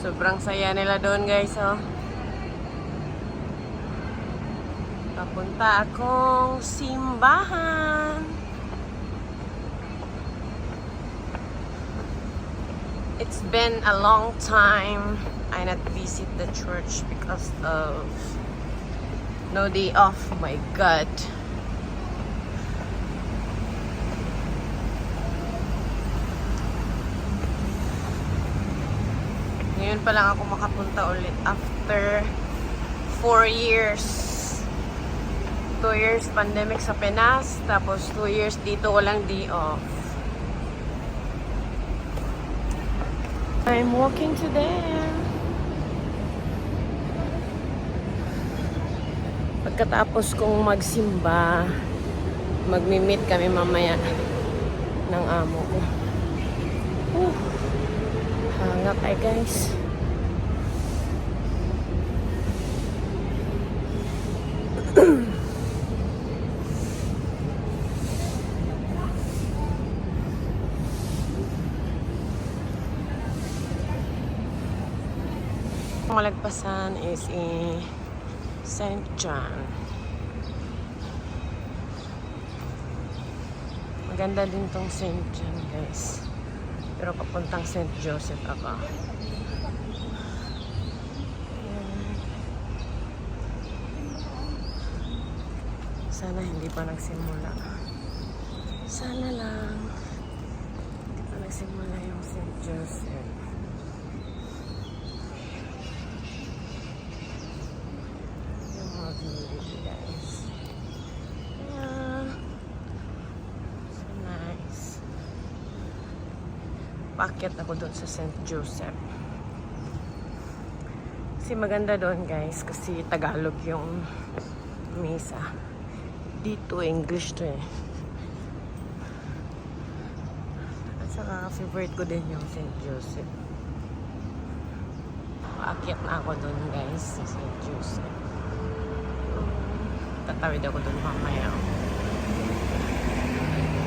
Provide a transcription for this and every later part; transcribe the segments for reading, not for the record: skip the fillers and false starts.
Sobrang saya nila doon guys, oh. Papunta akong simbahan. It's been a long time I not visit the church because of no day off. Oh my God. Ngayon pa lang ako makapunta ulit after 4 years. 2 years pandemic sa Pinas, tapos 2 years dito walang day off. I'm walking to there. Pagkatapos kong magsimba, magmi-meet kami mamaya ng amo ko. Hanga tayo guys. Malagpasan is St. John. Maganda din tong St. John guys. Pero papuntang St. Joseph ako. Sana hindi pa nagsimula. Sana lang hindi pa nagsimula yung St. Joseph. Guys. Yeah. So nice. Paakyat ako doon sa St. Joseph. Kasi maganda doon guys, kasi Tagalog yung misa. Dito English to eh. At saka favorite ko din yung St. Joseph. Paakyat na ako doon guys sa St. Joseph. Tatawid ako doon mamaya.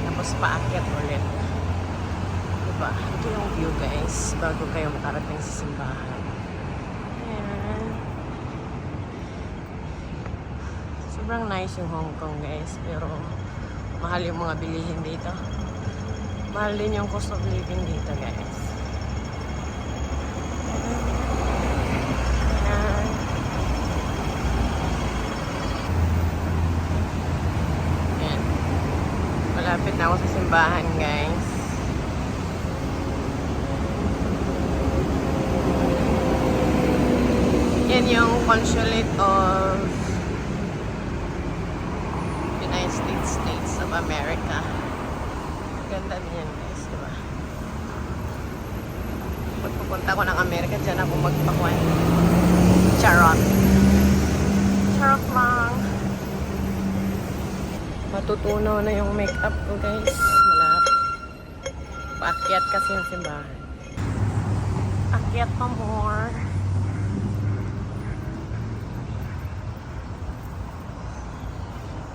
Tapos paakyat ulit. Diba? Ito yung view guys. Bago kayo makarating sa simbahan. Ayan. Sobrang nice yung Hong Kong guys. Pero mahal yung mga bilihin dito. Mahal din yung cost of living dito guys. Malapit na ako sa simbahan, guys. Yan yung Consulate of United States of America. Ganda din yan, guys, diba? Pag pupunta ko ng Amerika, dyan ako magpakuan. Charot. Charot lang. Matutunaw na yung makeup ko guys. Malapit. Paakyat kasi yung simbahan. Akyat pa more.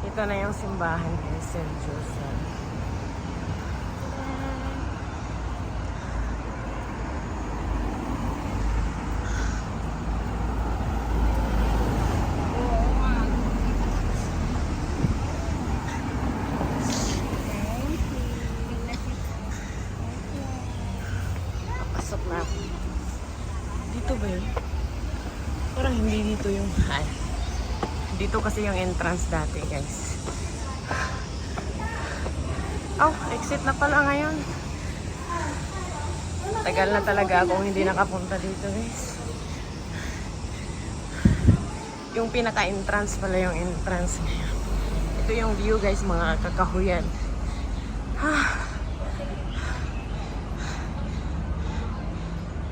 Ito na yung simbahan guys. St. Joseph. Dito ba yun? Parang hindi dito yung dito kasi yung entrance dati guys. Oh, exit na pala ngayon. Tagal na talaga akong hindi nakapunta dito guys. Yung pinaka-entrance pala yung entrance ngayon. Ito yung view guys, mga kakahuyan.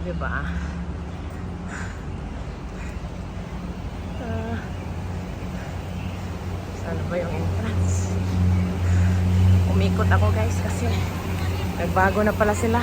Diba? Saan ba yung entrance? Umikot ako guys kasi nagbago na pala sila.